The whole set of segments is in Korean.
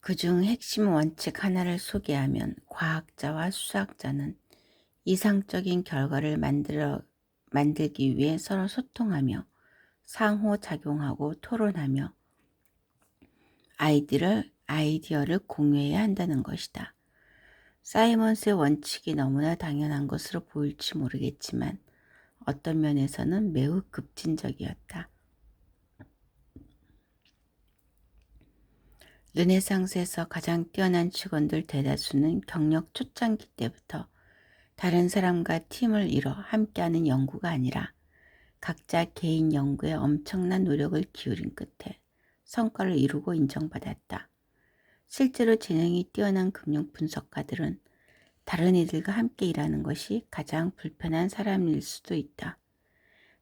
그중 핵심 원칙 하나를 소개하면 과학자와 수학자는 이상적인 결과를 만들기 위해 서로 소통하며 상호작용하고 토론하며 아이디어를 공유해야 한다는 것이다. 사이먼스의 원칙이 너무나 당연한 것으로 보일지 모르겠지만 어떤 면에서는 매우 급진적이었다. 르네상스에서 가장 뛰어난 직원들 대다수는 경력 초창기 때부터 다른 사람과 팀을 이뤄 함께하는 연구가 아니라 각자 개인 연구에 엄청난 노력을 기울인 끝에 성과를 이루고 인정받았다. 실제로 재능이 뛰어난 금융 분석가들은 다른 이들과 함께 일하는 것이 가장 불편한 사람일 수도 있다.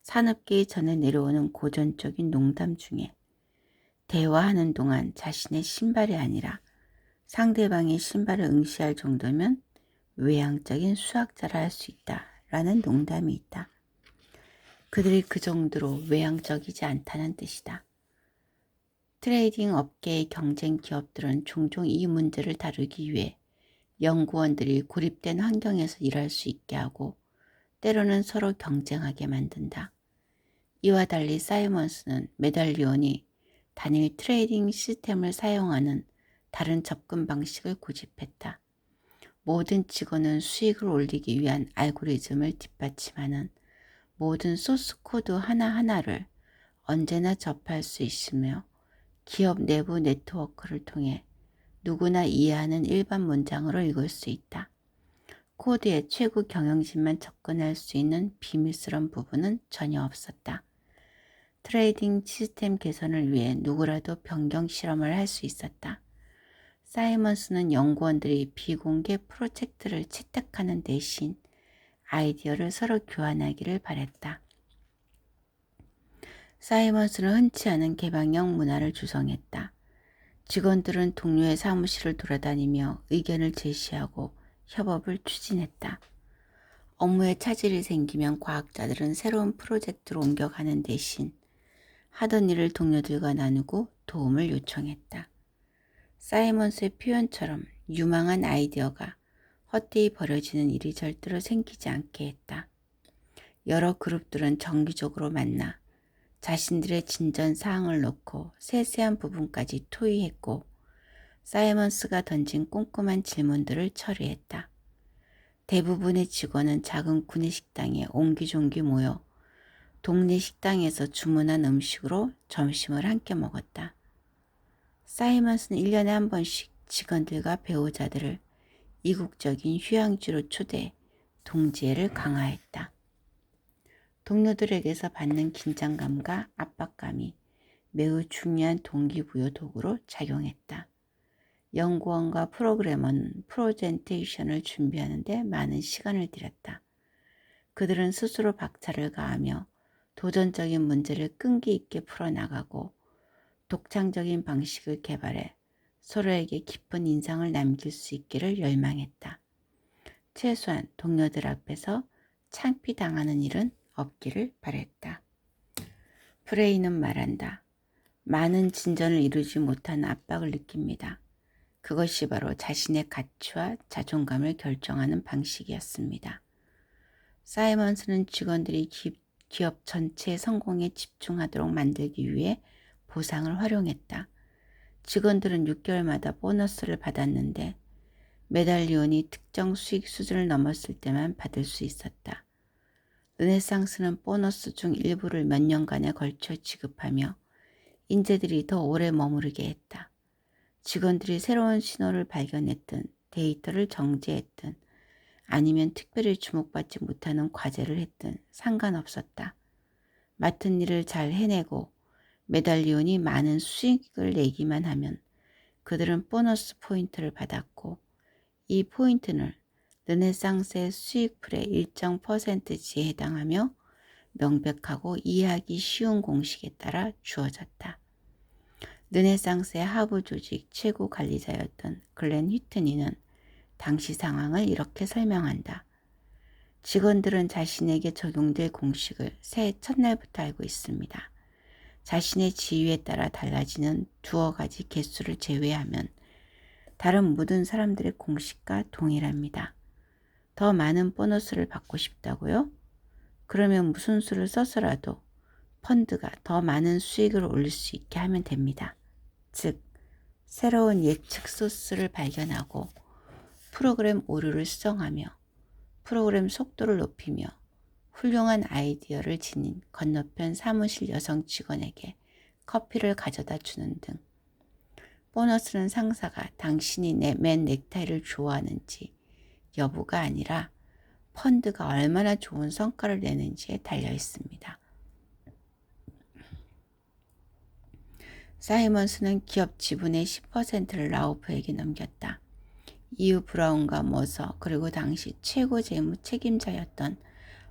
산업계의 전에 내려오는 고전적인 농담 중에 대화하는 동안 자신의 신발이 아니라 상대방의 신발을 응시할 정도면 외향적인 수학자라 할 수 있다라는 농담이 있다. 그들이 그 정도로 외향적이지 않다는 뜻이다. 트레이딩 업계의 경쟁 기업들은 종종 이 문제를 다루기 위해 연구원들이 고립된 환경에서 일할 수 있게 하고 때로는 서로 경쟁하게 만든다. 이와 달리 사이먼스는 메달리온이 단일 트레이딩 시스템을 사용하는 다른 접근 방식을 고집했다. 모든 직원은 수익을 올리기 위한 알고리즘을 뒷받침하는 모든 소스 코드 하나하나를 언제나 접할 수 있으며 기업 내부 네트워크를 통해 누구나 이해하는 일반 문장으로 읽을 수 있다. 코드의 최고 경영진만 접근할 수 있는 비밀스러운 부분은 전혀 없었다. 트레이딩 시스템 개선을 위해 누구라도 변경 실험을 할 수 있었다. 사이먼스는 연구원들이 비공개 프로젝트를 채택하는 대신 아이디어를 서로 교환하기를 바랬다. 사이먼스는 흔치 않은 개방형 문화를 조성했다. 직원들은 동료의 사무실을 돌아다니며 의견을 제시하고 협업을 추진했다. 업무에 차질이 생기면 과학자들은 새로운 프로젝트로 옮겨가는 대신 하던 일을 동료들과 나누고 도움을 요청했다. 사이먼스의 표현처럼 유망한 아이디어가 헛되이 버려지는 일이 절대로 생기지 않게 했다. 여러 그룹들은 정기적으로 만나 자신들의 진전 사항을 놓고 세세한 부분까지 토의했고 사이먼스가 던진 꼼꼼한 질문들을 처리했다. 대부분의 직원은 작은 구내식당에 옹기종기 모여 동네 식당에서 주문한 음식으로 점심을 함께 먹었다. 사이먼스는 1년에 한 번씩 직원들과 배우자들을 이국적인 휴양지로 초대해 동지애를 강화했다. 동료들에게서 받는 긴장감과 압박감이 매우 중요한 동기부여 도구로 작용했다. 연구원과 프로그래머는 프레젠테이션을 준비하는 데 많은 시간을 들였다. 그들은 스스로 박차를 가하며 도전적인 문제를 끈기 있게 풀어나가고 독창적인 방식을 개발해 서로에게 깊은 인상을 남길 수 있기를 열망했다. 최소한 동료들 앞에서 창피당하는 일은 없기를 바랬다. 프레이는 말한다. 많은 진전을 이루지 못한 압박을 느낍니다. 그것이 바로 자신의 가치와 자존감을 결정하는 방식이었습니다. 사이먼스는 직원들이 기업 전체의 성공에 집중하도록 만들기 위해 보상을 활용했다. 직원들은 6개월마다 보너스를 받았는데 메달리온이 특정 수익 수준을 넘었을 때만 받을 수 있었다. 르네상스는 보너스 중 일부를 몇 년간에 걸쳐 지급하며 인재들이 더 오래 머무르게 했다. 직원들이 새로운 신호를 발견했든 데이터를 정제했든 아니면 특별히 주목받지 못하는 과제를 했든 상관없었다. 맡은 일을 잘 해내고 메달리온이 많은 수익을 내기만 하면 그들은 보너스 포인트를 받았고 이 포인트는 르네상스의 수익풀의 일정 퍼센트지에 해당하며 명백하고 이해하기 쉬운 공식에 따라 주어졌다. 르네상스의 하부 조직 최고 관리자였던 글렌 휘트니는 당시 상황을 이렇게 설명한다. 직원들은 자신에게 적용될 공식을 새해 첫날부터 알고 있습니다. 자신의 지위에 따라 달라지는 두어 가지 개수를 제외하면 다른 모든 사람들의 공식과 동일합니다. 더 많은 보너스를 받고 싶다고요? 그러면 무슨 수를 써서라도 펀드가 더 많은 수익을 올릴 수 있게 하면 됩니다. 즉, 새로운 예측 소스를 발견하고 프로그램 오류를 수정하며 프로그램 속도를 높이며 훌륭한 아이디어를 지닌 건너편 사무실 여성 직원에게 커피를 가져다 주는 등 보너스는 상사가 당신이 맨 넥타이를 좋아하는지 여부가 아니라 펀드가 얼마나 좋은 성과를 내는지에 달려 있습니다. 사이먼스는 기업 지분의 10%를 라우프에게 넘겼다. 이후 브라운과 머서 그리고 당시 최고 재무 책임자였던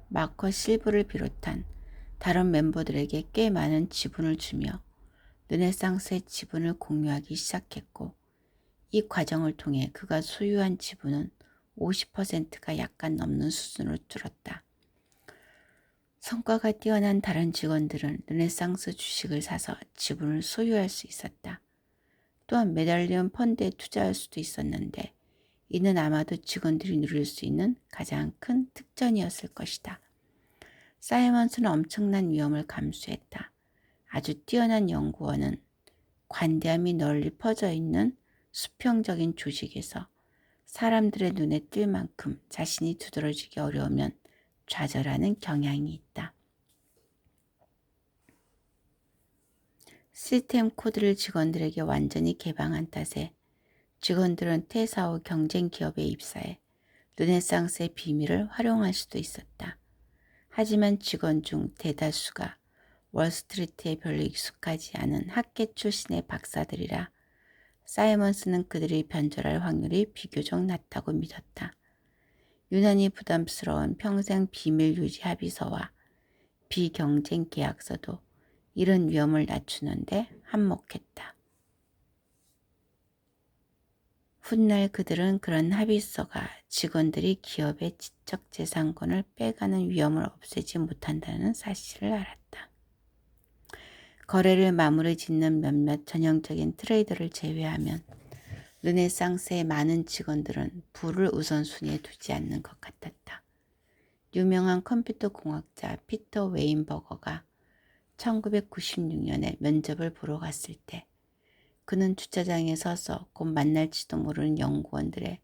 마커 실브를 비롯한 다른 멤버들에게 꽤 많은 지분을 주며 르네상스의 지분을 공유하기 시작했고, 이 과정을 통해 그가 소유한 지분은 50%가 약간 넘는 수준으로 줄었다. 성과가 뛰어난 다른 직원들은 르네상스 주식을 사서 지분을 소유할 수 있었다. 또한 메달리온 펀드에 투자할 수도 있었는데 이는 아마도 직원들이 누릴 수 있는 가장 큰 특전이었을 것이다. 사이먼스는 엄청난 위험을 감수했다. 아주 뛰어난 연구원은 관대함이 널리 퍼져 있는 수평적인 조직에서 사람들의 눈에 띌 만큼 자신이 두드러지기 어려우면 좌절하는 경향이 있다. 시스템 코드를 직원들에게 완전히 개방한 탓에 직원들은 퇴사 후 경쟁 기업에 입사해 르네상스의 비밀을 활용할 수도 있었다. 하지만 직원 중 대다수가 월스트리트에 별로 익숙하지 않은 학계 출신의 박사들이라 사이먼스는 그들이 변절할 확률이 비교적 낮다고 믿었다. 유난히 부담스러운 평생 비밀 유지 합의서와 비경쟁 계약서도 이런 위험을 낮추는데 한몫했다. 훗날 그들은 그런 합의서가 직원들이 기업의 지적재산권을 빼가는 위험을 없애지 못한다는 사실을 알았다. 거래를 마무리 짓는 몇몇 전형적인 트레이더를 제외하면 르네상스의 많은 직원들은 부를 우선순위에 두지 않는 것 같았다. 유명한 컴퓨터 공학자 피터 웨인버거가 1996년에 면접을 보러 갔을 때 그는 주차장에 서서 곧 만날지도 모르는 연구원들의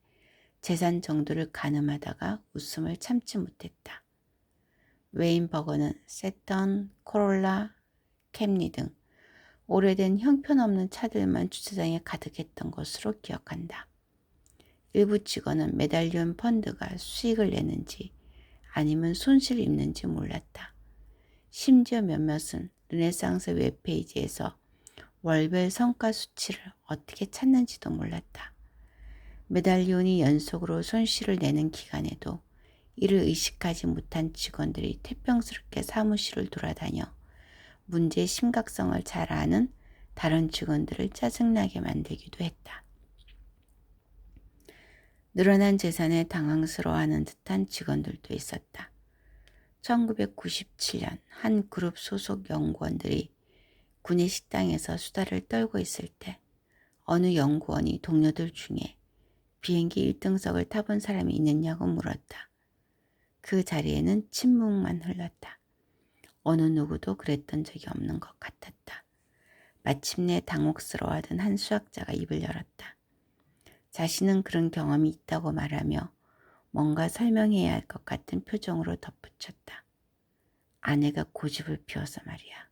재산 정도를 가늠하다가 웃음을 참지 못했다. 웨인버거는 세턴, 코롤라, 캠리 등 오래된 형편없는 차들만 주차장에 가득했던 것으로 기억한다. 일부 직원은 메달리온 펀드가 수익을 내는지 아니면 손실을 입는지 몰랐다. 심지어 몇몇은 르네상스 웹페이지에서 월별 성과 수치를 어떻게 찾는지도 몰랐다. 메달리온이 연속으로 손실을 내는 기간에도 이를 의식하지 못한 직원들이 태평스럽게 사무실을 돌아다녀 문제의 심각성을 잘 아는 다른 직원들을 짜증나게 만들기도 했다. 늘어난 재산에 당황스러워하는 듯한 직원들도 있었다. 1997년 한 그룹 소속 연구원들이 군의 식당에서 수다를 떨고 있을 때 어느 연구원이 동료들 중에 비행기 1등석을 타본 사람이 있느냐고 물었다. 그 자리에는 침묵만 흘렀다. 어느 누구도 그랬던 적이 없는 것 같았다. 마침내 당혹스러워하던 한 수학자가 입을 열었다. 자신은 그런 경험이 있다고 말하며 뭔가 설명해야 할 것 같은 표정으로 덧붙였다. 아내가 고집을 피워서 말이야.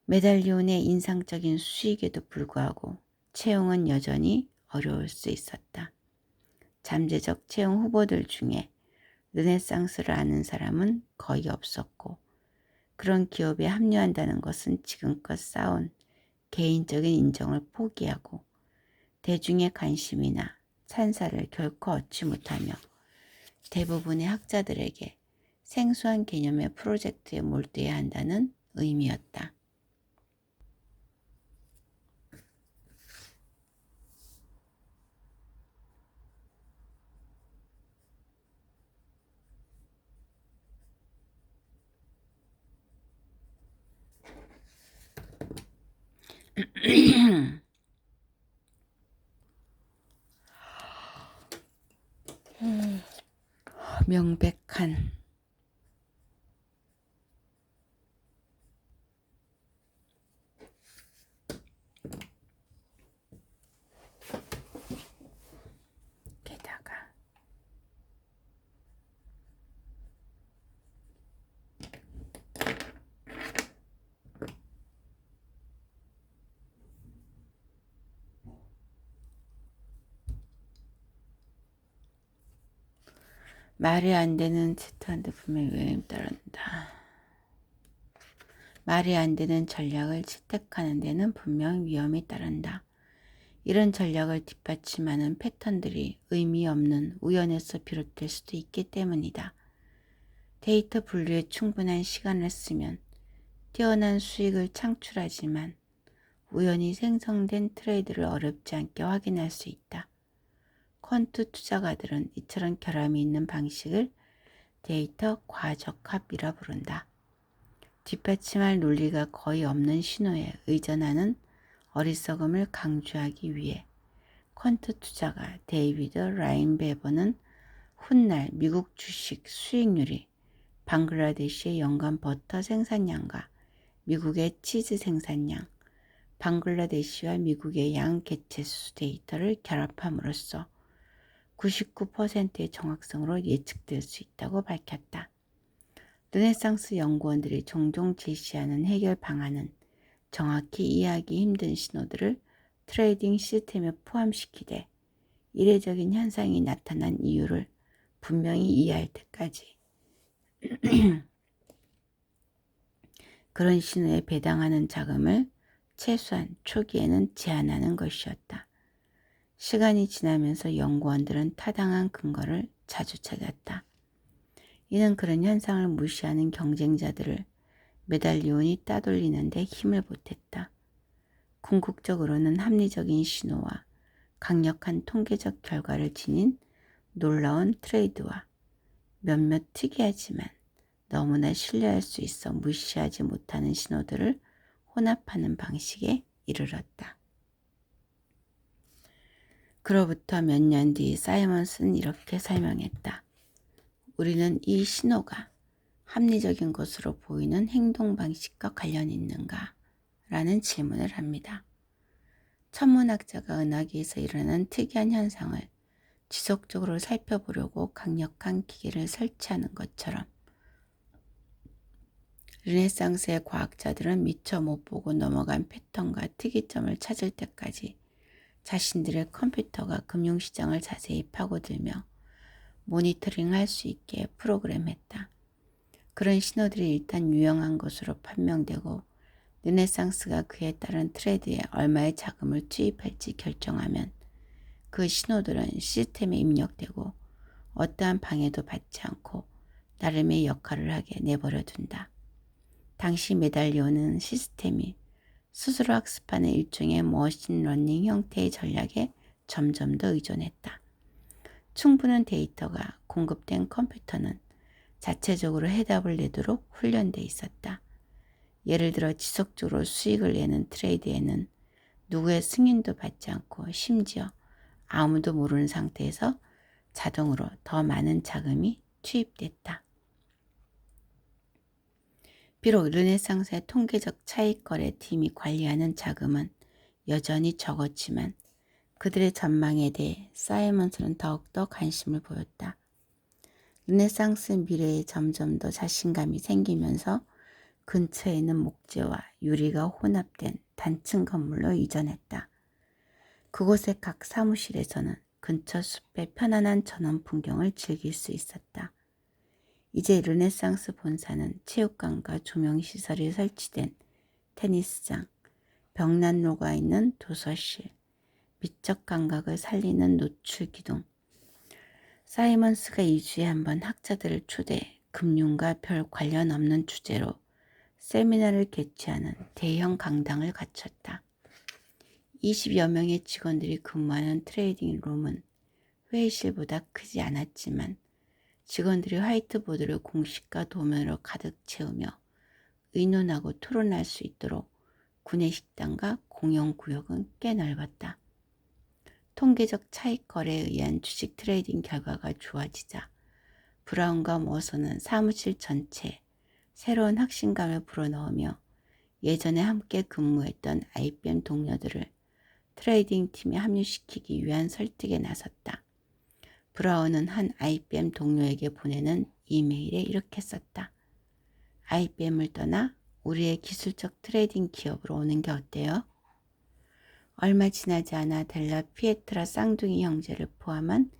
메달리온의 인상적인 수익에도 불구하고 채용은 여전히 어려울 수 있었다. 잠재적 채용 후보들 중에 르네상스를 아는 사람은 거의 없었고 그런 기업에 합류한다는 것은 지금껏 쌓은 개인적인 인정을 포기하고 대중의 관심이나 찬사를 결코 얻지 못하며 대부분의 학자들에게 생소한 개념의 프로젝트에 몰두해야 한다는 의미였다. 명백한 게다가 말이 안 되는 채트한테 분명히 외임 따른다. 말이 안 되는 전략을 채택하는 데는 분명 위험이 따른다. 이런 전략을 뒷받침하는 패턴들이 의미 없는 우연에서 비롯될 수도 있기 때문이다. 데이터 분류에 충분한 시간을 쓰면 뛰어난 수익을 창출하지만 우연히 생성된 트레이드를 어렵지 않게 확인할 수 있다. 퀀트 투자가들은 이처럼 결함이 있는 방식을 데이터 과적합이라 부른다. 뒷받침할 논리가 거의 없는 신호에 의존하는 어리석음을 강조하기 위해 퀀트 투자가 데이비드 라인베버는 훗날 미국 주식 수익률이 방글라데시의 연간 버터 생산량과 미국의 치즈 생산량, 방글라데시와 미국의 양 개체수 데이터를 결합함으로써 99%의 정확성으로 예측될 수 있다고 밝혔다. 르네상스 연구원들이 종종 제시하는 해결 방안은 정확히 이해하기 힘든 신호들을 트레이딩 시스템에 포함시키되 이례적인 현상이 나타난 이유를 분명히 이해할 때까지 그런 신호에 배당하는 자금을 최소한 초기에는 제한하는 것이었다. 시간이 지나면서 연구원들은 타당한 근거를 자주 찾았다. 이는 그런 현상을 무시하는 경쟁자들을 메달리온이 따돌리는데 힘을 보탰다. 궁극적으로는 합리적인 신호와 강력한 통계적 결과를 지닌 놀라운 트레이드와 몇몇 특이하지만 너무나 신뢰할 수 있어 무시하지 못하는 신호들을 혼합하는 방식에 이르렀다. 그로부터 몇 년 뒤 사이먼스는 이렇게 설명했다. 우리는 이 신호가 합리적인 것으로 보이는 행동 방식과 관련이 있는가? 라는 질문을 합니다. 천문학자가 은하계에서 일어나는 특이한 현상을 지속적으로 살펴보려고 강력한 기계를 설치하는 것처럼 르네상스의 과학자들은 미처 못 보고 넘어간 패턴과 특이점을 찾을 때까지 자신들의 컴퓨터가 금융시장을 자세히 파고들며 모니터링할 수 있게 프로그램했다. 그런 신호들이 일단 유용한 것으로 판명되고 르네상스가 그에 따른 트레이드에 얼마의 자금을 투입할지 결정하면 그 신호들은 시스템에 입력되고 어떠한 방해도 받지 않고 나름의 역할을 하게 내버려둔다. 당시 메달리온은 시스템이 스스로 학습하는 일종의 머신러닝 형태의 전략에 점점 더 의존했다. 충분한 데이터가 공급된 컴퓨터는 자체적으로 해답을 내도록 훈련돼 있었다. 예를 들어 지속적으로 수익을 내는 트레이드에는 누구의 승인도 받지 않고 심지어 아무도 모르는 상태에서 자동으로 더 많은 자금이 투입됐다. 비록 르네상스의 통계적 차익 거래 팀이 관리하는 자금은 여전히 적었지만 그들의 전망에 대해 사이먼스는 더욱더 관심을 보였다. 르네상스 미래에 점점 더 자신감이 생기면서 근처에 있는 목재와 유리가 혼합된 단층 건물로 이전했다. 그곳의 각 사무실에서는 근처 숲의 편안한 전원 풍경을 즐길 수 있었다. 이제 르네상스 본사는 체육관과 조명시설이 설치된 테니스장, 벽난로가 있는 도서실, 미적 감각을 살리는 노출기둥, 사이먼스가 2주에 한 번 학자들을 초대해 금융과 별 관련 없는 주제로 세미나를 개최하는 대형 강당을 갖췄다. 20여 명의 직원들이 근무하는 트레이딩 룸은 회의실보다 크지 않았지만 직원들이 화이트보드를 공식과 도면으로 가득 채우며 의논하고 토론할 수 있도록 구내식당과 공용구역은 꽤 넓었다. 통계적 차익 거래에 의한 주식 트레이딩 결과가 좋아지자 브라운과 머서는 사무실 전체에 새로운 확신감을 불어넣으며 예전에 함께 근무했던 IBM 동료들을 트레이딩 팀에 합류시키기 위한 설득에 나섰다. 브라운은 한 IBM 동료에게 보내는 이메일에 이렇게 썼다. IBM을 떠나 우리의 기술적 트레이딩 기업으로 오는 게 어때요? 얼마 지나지 않아 델라 피에트라 쌍둥이 형제를 포함한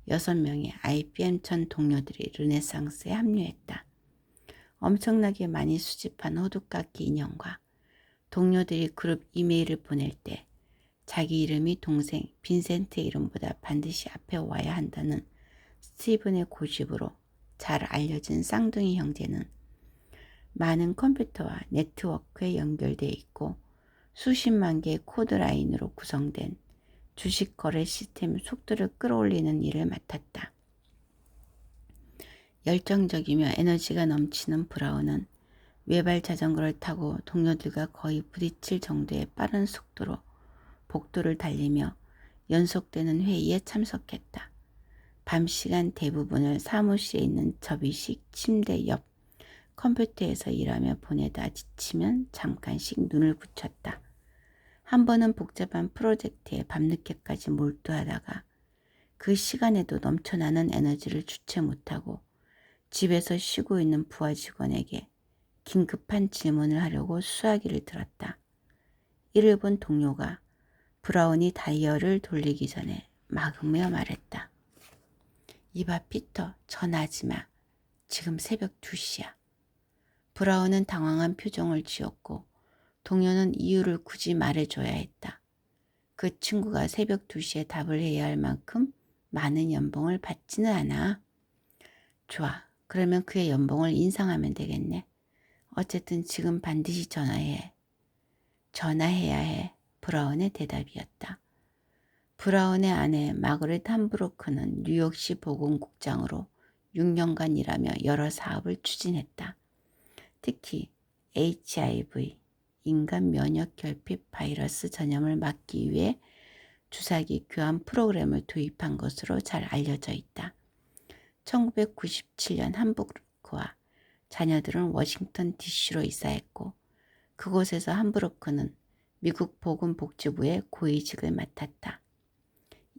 6명의 IBM 전 동료들이 르네상스에 합류했다. 엄청나게 많이 수집한 호두깎이 인형과 동료들이 그룹 이메일을 보낼 때 자기 이름이 동생 빈센트의 이름보다 반드시 앞에 와야 한다는 스티븐의 고집으로 잘 알려진 쌍둥이 형제는 많은 컴퓨터와 네트워크에 연결되어 있고 수십만 개의 코드 라인으로 구성된 주식 거래 시스템 속도를 끌어올리는 일을 맡았다. 열정적이며 에너지가 넘치는 브라운은 외발 자전거를 타고 동료들과 거의 부딪힐 정도의 빠른 속도로 복도를 달리며 연속되는 회의에 참석했다. 밤 시간 대부분을 사무실에 있는 접이식 침대 옆 컴퓨터에서 일하며 보내다 지치면 잠깐씩 눈을 붙였다. 한 번은 복잡한 프로젝트에 밤늦게까지 몰두하다가 그 시간에도 넘쳐나는 에너지를 주체 못하고 집에서 쉬고 있는 부하 직원에게 긴급한 질문을 하려고 수화기를 들었다. 이를 본 동료가 브라운이 다이얼을 돌리기 전에 막으며 말했다. 이봐 피터, 전화하지 마. 지금 새벽 2시야. 브라운은 당황한 표정을 지었고 동료는 이유를 굳이 말해줘야 했다. 그 친구가 새벽 2시에 답을 해야 할 만큼 많은 연봉을 받지는 않아. 좋아. 그러면 그의 연봉을 인상하면 되겠네. 어쨌든 지금 반드시 전화해. 전화해야 해. 브라운의 대답이었다. 브라운의 아내 마거릿 함브로크는 뉴욕시 보건국장으로 6년간 일하며 여러 사업을 추진했다. 특히 HIV, 인간 면역 결핍 바이러스 전염을 막기 위해 주사기 교환 프로그램을 도입한 것으로 잘 알려져 있다. 1997년 함부르크와 자녀들은 워싱턴 DC로 이사했고 그곳에서 함부르크는 미국 보건복지부의 고위직을 맡았다.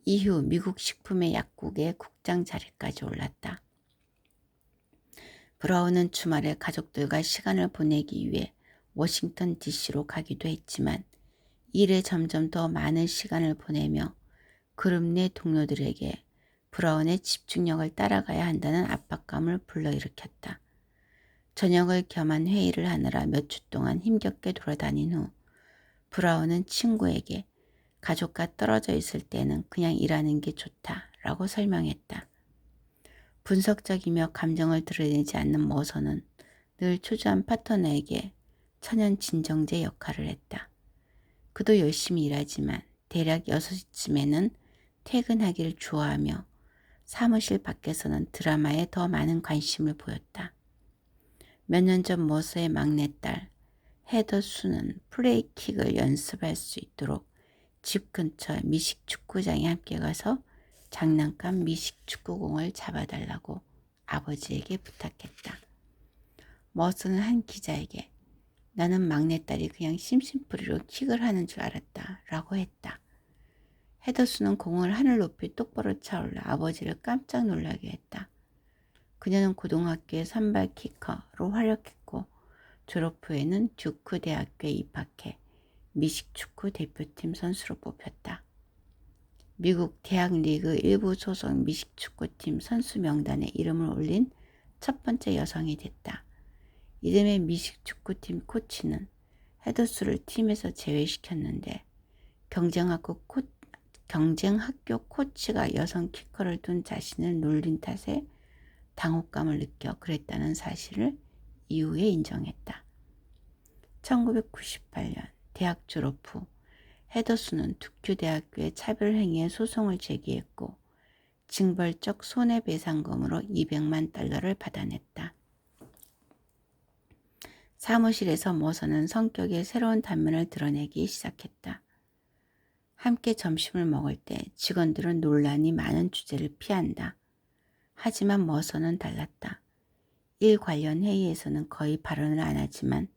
이후 미국 식품의 약국의 국장 자리까지 올랐다. 브라운은 주말에 가족들과 시간을 보내기 위해 워싱턴 DC로 가기도 했지만 일에 점점 더 많은 시간을 보내며 그룹 내 동료들에게 브라운의 집중력을 따라가야 한다는 압박감을 불러일으켰다. 저녁을 겸한 회의를 하느라 몇 주 동안 힘겹게 돌아다닌 후 브라운은 친구에게 가족과 떨어져 있을 때는 그냥 일하는 게 좋다라고 설명했다. 분석적이며 감정을 드러내지 않는 머서는 늘 초조한 파트너에게 천연 진정제 역할을 했다. 그도 열심히 일하지만 대략 6시쯤에는 퇴근하기를 좋아하며 사무실 밖에서는 드라마에 더 많은 관심을 보였다. 몇 년 전 머서의 막내딸 헤더 수는 플레이킥을 연습할 수 있도록 집 근처 미식축구장에 함께 가서 장난감 미식축구공을 잡아달라고 아버지에게 부탁했다. 머서는 한 기자에게 나는 막내딸이 그냥 심심풀이로 킥을 하는 줄 알았다 라고 했다. 헤더수는 공을 하늘 높이 똑바로 차올라 아버지를 깜짝 놀라게 했다. 그녀는 고등학교의 선발 키커로 활약했고 졸업 후에는 듀크 대학교에 입학해 미식축구 대표팀 선수로 뽑혔다. 미국 대학 리그 일부 소속 미식축구팀 선수 명단에 이름을 올린 첫 번째 여성이 됐다. 이름의 미식축구팀 코치는 헤더스를 팀에서 제외시켰는데 경쟁학교 코치가 여성 키커를 둔 자신을 놀린 탓에 당혹감을 느껴 그랬다는 사실을 이후에 인정했다. 1998년 대학 졸업 후 헤더스는 듀크 대학교의 차별행위에 소송을 제기했고 징벌적 손해배상금으로 $200만 받아냈다. 사무실에서 머서는 성격의 새로운 단면을 드러내기 시작했다. 함께 점심을 먹을 때 직원들은 논란이 많은 주제를 피한다. 하지만 머서는 달랐다. 일 관련 회의에서는 거의 발언을 안 하지만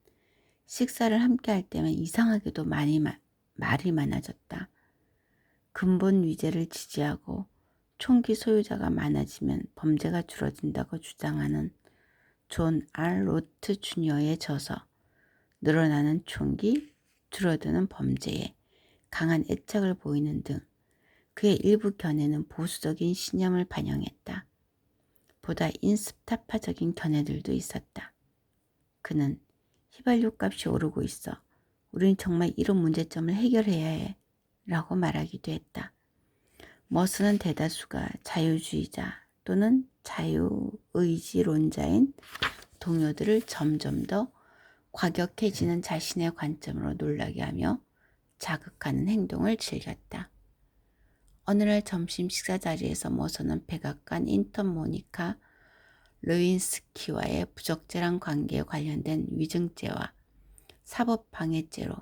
식사를 함께 할 때면 이상하게도 말이 많아졌다. 근본 위제를 지지하고 총기 소유자가 많아지면 범죄가 줄어든다고 주장하는 존 R. 로트 주니어에 져서 늘어나는 총기, 줄어드는 범죄에 강한 애착을 보이는 등 그의 일부 견해는 보수적인 신념을 반영했다. 보다 인스타파적인 견해들도 있었다. 그는 휘발유 값이 오르고 있어. 우린 정말 이런 문제점을 해결해야 해. 라고 말하기도 했다. 머스는 대다수가 자유주의자 또는 자유의지론자인 동료들을 점점 더 과격해지는 자신의 관점으로 놀라게 하며 자극하는 행동을 즐겼다. 어느 날 점심 식사 자리에서 머서는 백악관 인턴 모니카 루인스키와의 부적절한 관계에 관련된 위증죄와 사법방해죄로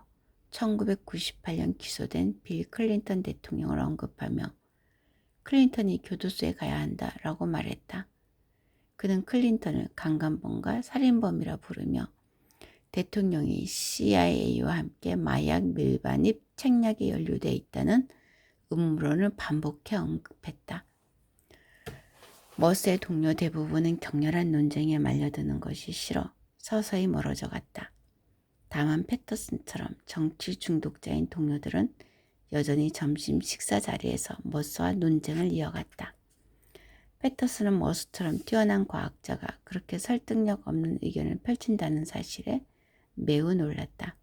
1998년 기소된 빌 클린턴 대통령을 언급하며 클린턴이 교도소에 가야 한다라고 말했다. 그는 클린턴을 강간범과 살인범이라 부르며 대통령이 CIA와 함께 마약 밀반입 책략에 연루돼 있다는 음모론을 반복해 언급했다. 머스의 동료 대부분은 격렬한 논쟁에 말려드는 것이 싫어 서서히 멀어져 갔다. 다만 패터슨처럼 정치 중독자인 동료들은 여전히 점심 식사 자리에서 머스와 논쟁을 이어갔다. 패터슨은 머스처럼 뛰어난 과학자가 그렇게 설득력 없는 의견을 펼친다는 사실에 매우 놀랐다.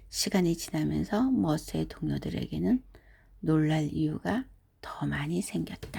시간이 지나면서 머스의 동료들에게는 놀랄 이유가 더 많이 생겼다.